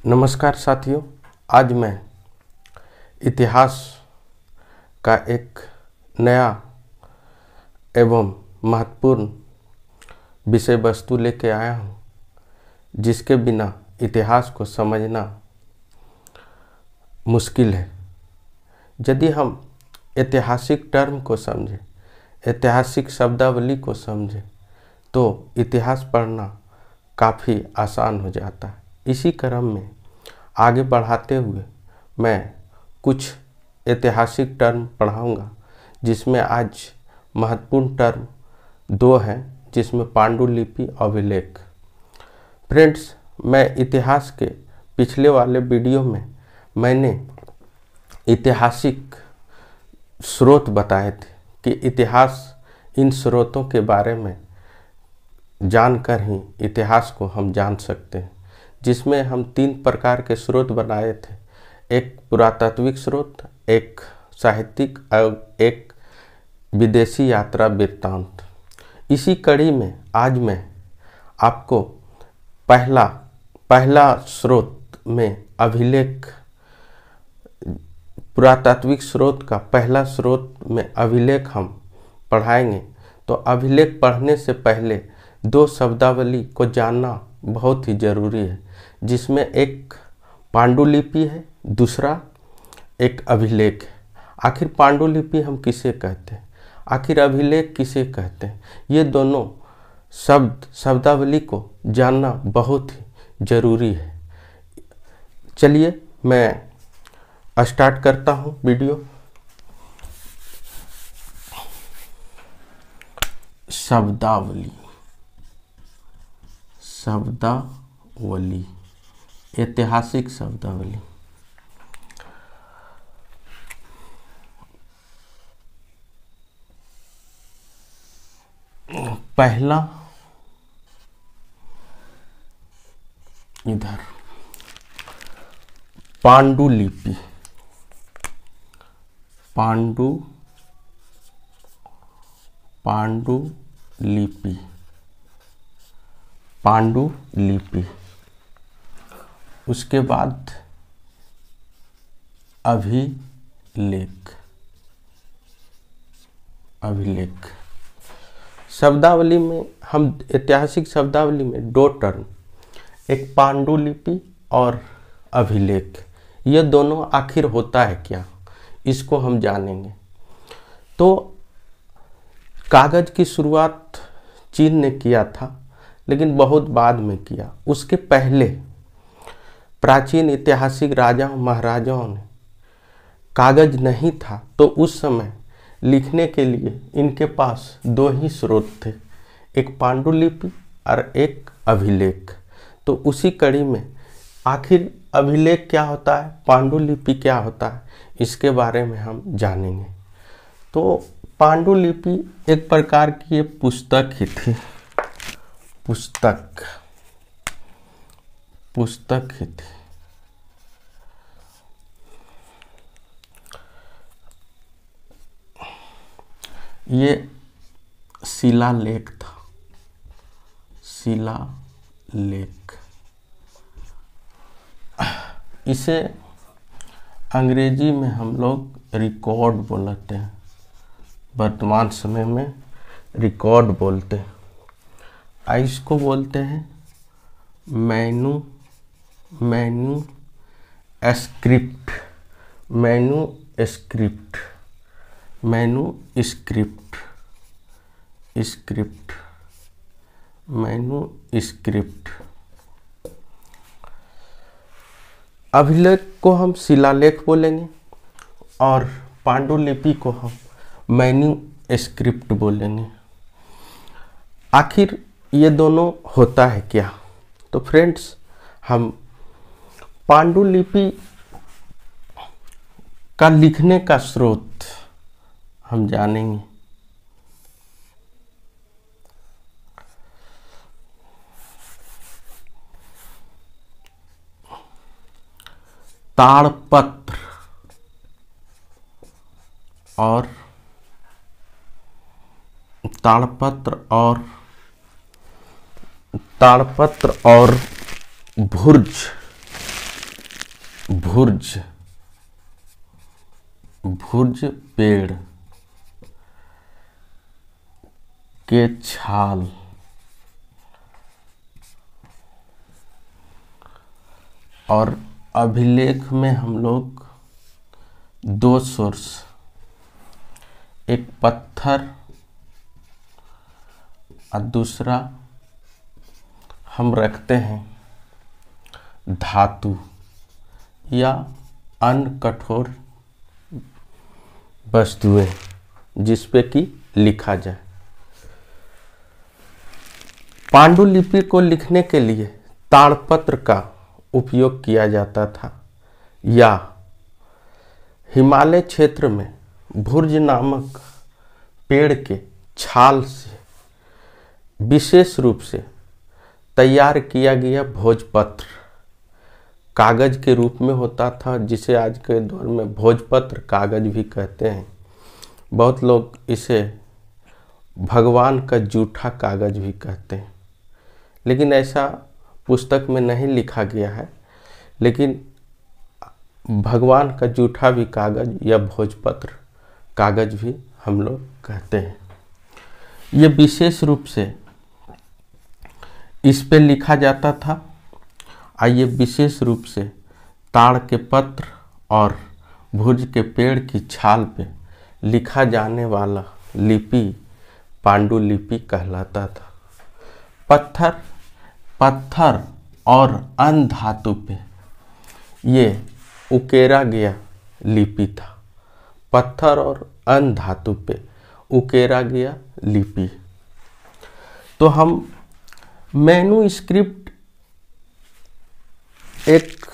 नमस्कार साथियों, आज मैं इतिहास का एक नया एवं महत्वपूर्ण विषय वस्तु लेके आया हूँ, जिसके बिना इतिहास को समझना मुश्किल है। यदि हम ऐतिहासिक टर्म को समझें, ऐतिहासिक शब्दावली को समझें, तो इतिहास पढ़ना काफ़ी आसान हो जाता है। इसी क्रम में आगे बढ़ाते हुए मैं कुछ ऐतिहासिक टर्म पढ़ाऊंगा, जिसमें आज महत्वपूर्ण टर्म दो हैं, जिसमें पांडुलिपि अभिलेख। फ्रेंड्स, मैं इतिहास के पिछले वाले वीडियो में मैंने ऐतिहासिक स्रोत बताए थे कि इतिहास, इन स्रोतों के बारे में जानकर ही इतिहास को हम जान सकते हैं, जिसमें हम 3 प्रकार के स्रोत बनाए थे। एक पुरातात्विक स्रोत, एक साहित्यिक और एक विदेशी यात्रा वृत्तांत। इसी कड़ी में आज मैं आपको पहला स्रोत में अभिलेख, पुरातात्विक स्रोत का पहला स्रोत में अभिलेख हम पढ़ाएंगे। तो अभिलेख पढ़ने से पहले 2 शब्दावली को जानना बहुत ही ज़रूरी है, जिसमें एक पांडुलिपि है, दूसरा एक अभिलेख है। आखिर पांडुलिपि हम किसे कहते हैं, आखिर अभिलेख किसे कहते हैं, ये दोनों शब्दावली को जानना बहुत ही ज़रूरी है। चलिए मैं स्टार्ट करता हूँ वीडियो। शब्दावली, ऐतिहासिक शब्दावली। पहला इधर पांडुलिपि। पांडुलिपि। उसके बाद अभिलेख। शब्दावली में हम ऐतिहासिक शब्दावली में 2 टर्म, एक पांडुलिपि और अभिलेख, ये दोनों आखिर होता है क्या, इसको हम जानेंगे। तो कागज की शुरुआत चीन ने किया था, लेकिन बहुत बाद में किया। उसके पहले प्राचीन ऐतिहासिक राजाओं महाराजाओं ने, कागज नहीं था तो उस समय लिखने के लिए इनके पास 2 ही स्रोत थे, एक पांडुलिपि और एक अभिलेख। तो उसी कड़ी में आखिर अभिलेख क्या होता है, पांडुलिपि क्या होता है, इसके बारे में हम जानेंगे। तो पांडुलिपि एक प्रकार की पुस्तक ही थी, पुस्तक ही थी। ये शिलालेख था, शिलालेख। इसे अंग्रेजी में हम लोग रिकॉर्ड बोलते हैं, वर्तमान समय में रिकॉर्ड बोलते हैं। इसको बोलते हैं मैन्युस्क्रिप्ट। अभिलेख को हम शिलालेख बोलेंगे और पांडुलिपि को हम मैन्युस्क्रिप्ट बोलेंगे। आखिर ये दोनों होता है क्या? तो फ्रेंड्स, हम पांडुलिपि का लिखने का स्रोत हम जानेंगे। ताड़पत्र और भुर्ज भुर्ज पेड़ के छाल और अभिलेख में हम लोग दो सोर्स, एक पत्थर और दूसरा हम रखते हैं धातु या अन्य कठोर वस्तुएं जिस पे कि लिखा जाए। पांडुलिपि को लिखने के लिए ताड़पत्र का उपयोग किया जाता था या हिमालय क्षेत्र में भुर्ज नामक पेड़ के छाल से विशेष रूप से तैयार किया गया भोजपत्र कागज के रूप में होता था, जिसे आज के दौर में भोजपत्र कागज भी कहते हैं। बहुत लोग इसे भगवान का जूठा कागज भी कहते हैं, लेकिन ऐसा पुस्तक में नहीं लिखा गया है। लेकिन भगवान का जूठा भी कागज या भोजपत्र कागज भी हम लोग कहते हैं। ये विशेष रूप से इस पे लिखा जाता था। आइए विशेष रूप से ताड़ के पत्र और भुर्ज के पेड़ की छाल पे लिखा जाने वाला लिपि पांडुलिपि कहलाता था। पत्थर और अन्य धातु पे ये उकेरा गया लिपि था। पत्थर और अन्य धातु पे उकेरा गया लिपि। तो हम मैन्युस्क्रिप्ट एक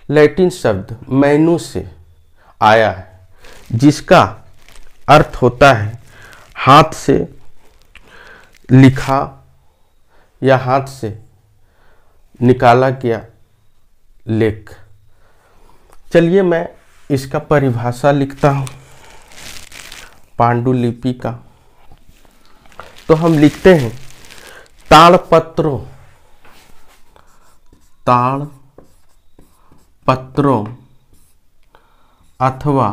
लैटिन शब्द मैन्यू से आया है, जिसका अर्थ होता है हाथ से लिखा या हाथ से निकाला गया लेख। चलिए मैं इसका परिभाषा लिखता हूँ पांडुलिपि का। तो हम लिखते हैं ताड़पत्रों अथवा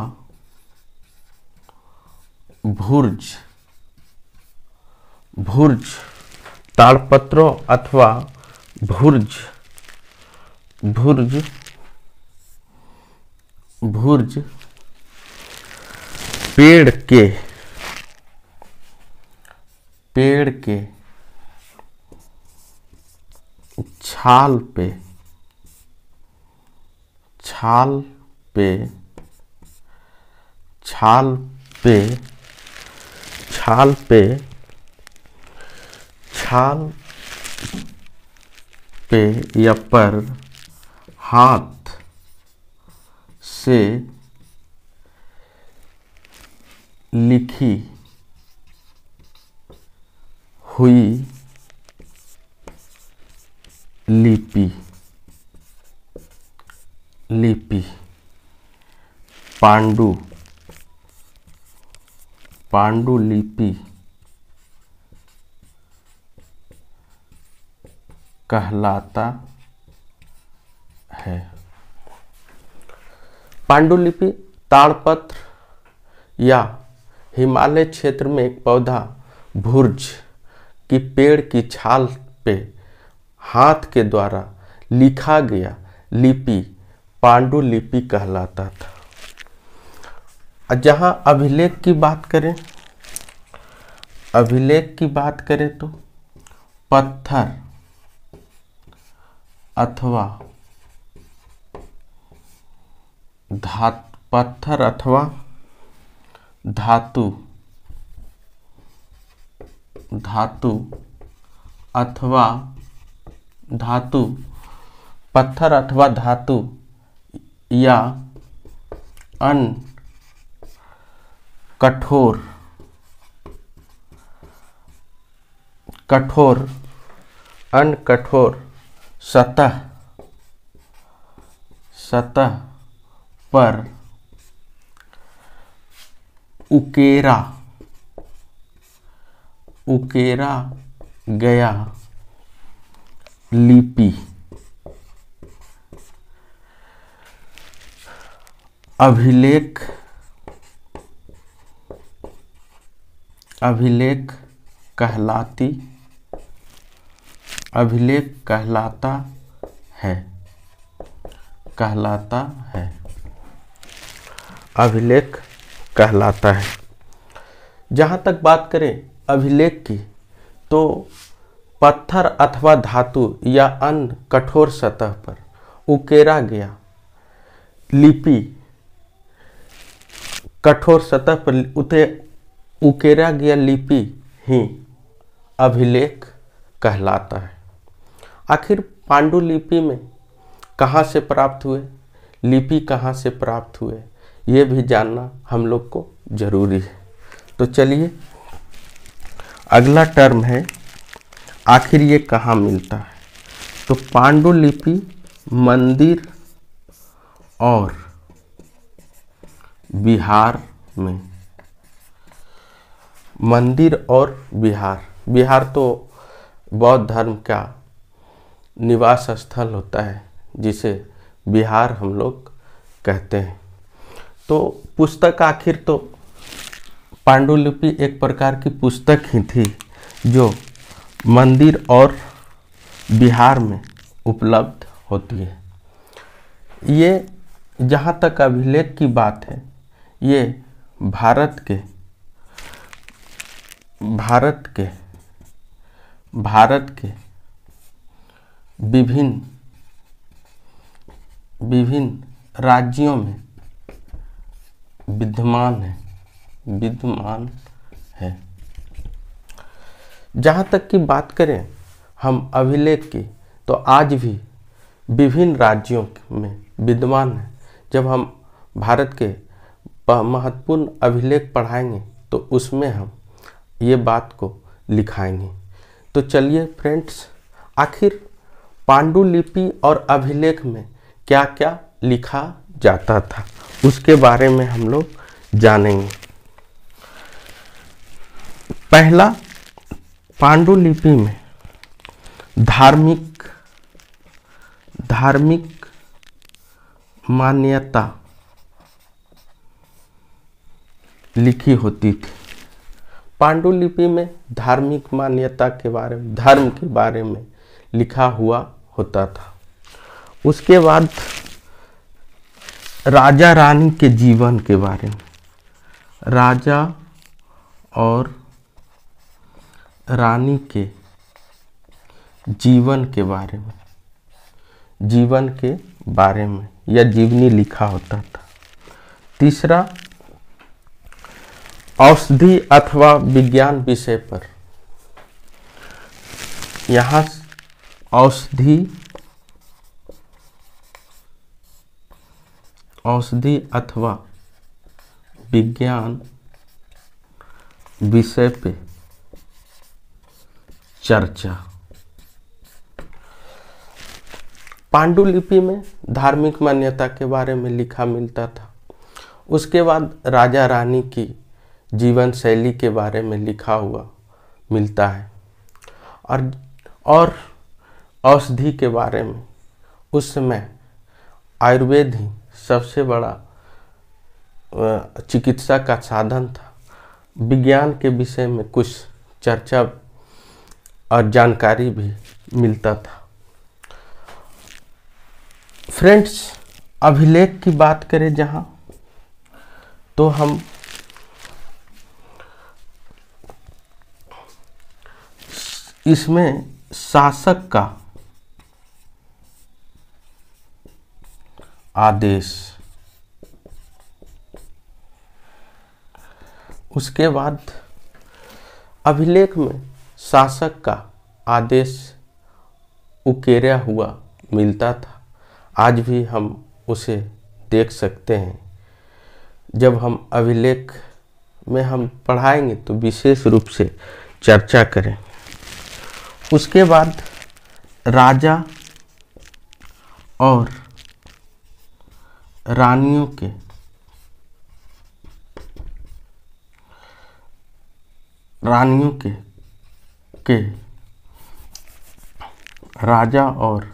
ताड़पत्रों अथवा भुर्ज पेड़ के छाल पे या पर हाथ से लिखी हुई लिपि पांडुलिपि कहलाता है। पांडुलिपि ताड़पत्र या हिमालय क्षेत्र में एक पौधा भुर्ज की पेड़ की छाल पे हाथ के द्वारा लिखा गया लिपि पांडुलिपि कहलाता था। जहां अभिलेख की बात करें तो पत्थर अथवा धातु पत्थर अथवा धातु या अन्य कठोर सतह पर उकेरा गया लिपि अभिलेख अभिलेख कहलाता है अभिलेख कहलाता है। जहाँ तक बात करें अभिलेख की, तो पत्थर अथवा धातु या अन्य कठोर सतह पर उकेरा गया लिपि, कठोर सतह पर उकेरा गया लिपि ही अभिलेख कहलाता है। आखिर पांडुलिपि में कहाँ से प्राप्त हुए, लिपि कहाँ से प्राप्त हुए, ये भी जानना हम लोग को जरूरी है। तो चलिए अगला टर्म है, आखिर ये कहाँ मिलता है। तो पांडुलिपि मंदिर और विहार में, मंदिर और विहार तो बौद्ध धर्म का निवास स्थल होता है, जिसे विहार हम लोग कहते हैं। तो पुस्तक, आखिर तो पांडुलिपि एक प्रकार की पुस्तक ही थी जो मंदिर और विहार में उपलब्ध होती है। ये जहाँ तक अभिलेख की बात है, ये भारत के विभिन्न राज्यों में विद्यमान है। जहाँ तक की बात करें हम अभिलेख की, तो आज भी विभिन्न राज्यों में विद्यमान है। जब हम भारत के महत्वपूर्ण अभिलेख पढ़ाएंगे तो उसमें हम ये बात को लिखाएंगे। तो चलिए फ्रेंड्स, आखिर पांडुलिपि और अभिलेख में क्या क्या लिखा जाता था, उसके बारे में हम लोग जानेंगे। पहला, पांडुलिपि में धार्मिक मान्यता लिखी होती थी। पांडुलिपि में धार्मिक मान्यता के बारे में, धर्म के बारे में लिखा हुआ होता था। उसके बाद राजा रानी के जीवन के बारे में, राजा और रानी के जीवन के बारे में या जीवनी लिखा होता था। तीसरा, औषधि अथवा विज्ञान विषय पर, यहाँ औषधि अथवा विज्ञान विषय पे चर्चा। पांडुलिपि में धार्मिक मान्यता के बारे में लिखा मिलता था। उसके बाद राजा रानी की जीवन शैली के बारे में लिखा हुआ मिलता है, और औषधि के बारे में। उस समय आयुर्वेद ही सबसे बड़ा चिकित्सा का साधन था। विज्ञान के विषय में कुछ चर्चा और जानकारी भी मिलता था। फ्रेंड्स, अभिलेख की बात करें जहाँ, तो हम इसमें शासक का आदेश, उसके बाद अभिलेख में शासक का आदेश उकेरा हुआ मिलता था। आज भी हम उसे देख सकते हैं। जब हम अभिलेख में हम पढ़ाएंगे तो विशेष रूप से चर्चा करें। उसके बाद राजा और रानियों के राजा और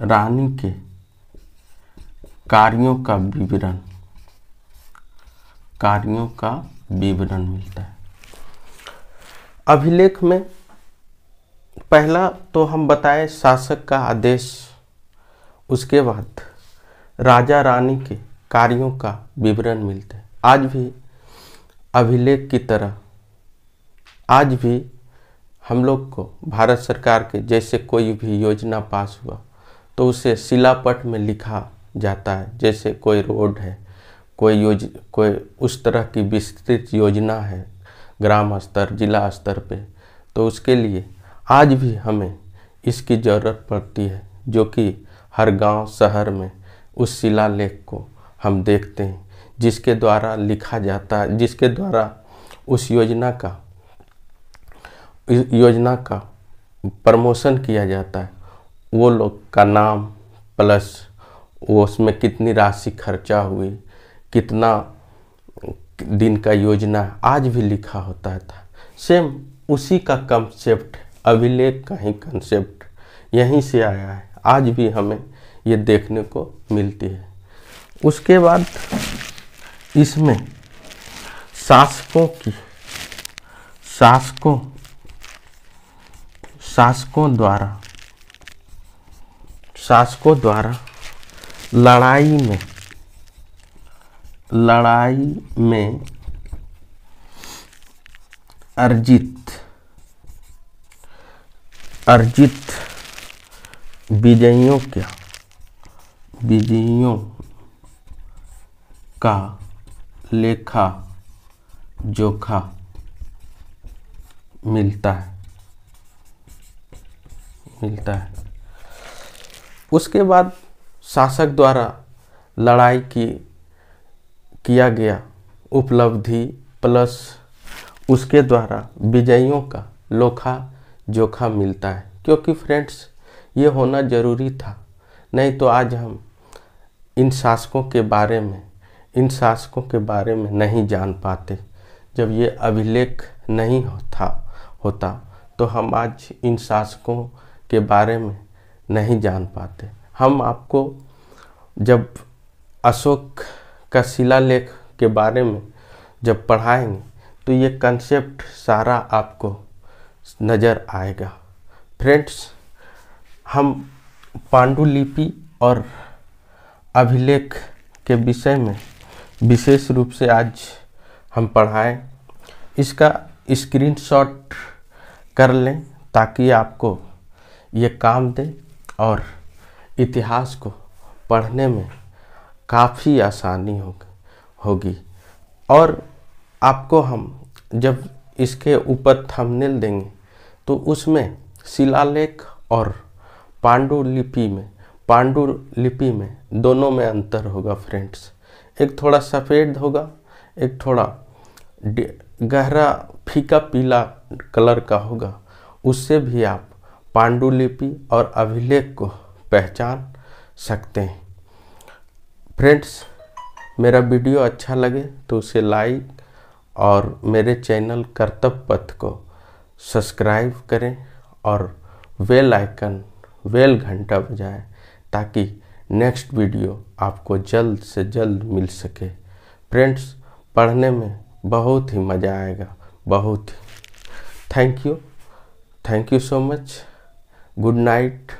रानी के कार्यों का विवरण कार्यों का विवरण मिलता है। अभिलेख में पहला तो हम बताएं शासक का आदेश, उसके बाद राजा रानी के कार्यों का विवरण मिलते हैं। आज भी अभिलेख की तरह आज भी हम लोग को भारत सरकार के जैसे कोई भी योजना पास हुआ तो उसे शिलापट में लिखा जाता है। जैसे कोई रोड है, कोई उस तरह की विस्तृत योजना है ग्राम स्तर जिला स्तर पे, तो उसके लिए आज भी हमें इसकी ज़रूरत पड़ती है, जो कि हर गांव शहर में उस शिलालेख को हम देखते हैं, जिसके द्वारा लिखा जाता है, जिसके द्वारा उस योजना का प्रमोशन किया जाता है। वो लोग का नाम प्लस वो उसमें कितनी राशि खर्चा हुई, कितना दिन का योजना आज भी लिखा होता था। सेम उसी का कंसेप्ट, अभिलेख का ही कंसेप्ट यहीं से आया है, आज भी हमें ये देखने को मिलती है। उसके बाद इसमें शासकों द्वारा लड़ाई में अर्जित विजयों का लेखा जोखा मिलता है। उसके बाद शासक द्वारा लड़ाई किया गया उपलब्धि प्लस उसके द्वारा विजयों का लेखा जोखा मिलता है। क्योंकि फ्रेंड्स ये होना ज़रूरी था, नहीं तो आज हम इन शासकों के बारे में नहीं जान पाते। जब ये अभिलेख नहीं होता तो हम आज इन शासकों के बारे में नहीं जान पाते। हम आपको जब अशोक का शिलालेख के बारे में जब पढ़ाएंगे तो ये कंसेप्ट सारा आपको नज़र आएगा। फ्रेंड्स, हम पांडुलिपि और अभिलेख के विषय में विशेष रूप से आज हम पढ़ाएं। इसका स्क्रीनशॉट कर लें ताकि आपको ये काम दे और इतिहास को पढ़ने में काफ़ी आसानी होगी। और आपको हम जब इसके ऊपर थंबनेल देंगे तो उसमें शिलालेख और पांडुलिपि में दोनों में अंतर होगा फ्रेंड्स। एक थोड़ा सफ़ेद होगा, एक थोड़ा गहरा फीका पीला कलर का होगा। उससे भी आप पांडुलिपि और अभिलेख को पहचान सकते हैं। फ्रेंड्स, मेरा वीडियो अच्छा लगे तो उसे लाइक और मेरे चैनल कर्तव्य पथ को सब्सक्राइब करें और बेल घंटा बजाएं ताकि नेक्स्ट वीडियो आपको जल्द से जल्द मिल सके। फ्रेंड्स, पढ़ने में बहुत ही मज़ा आएगा, बहुत ही। Thank you so much. Good night.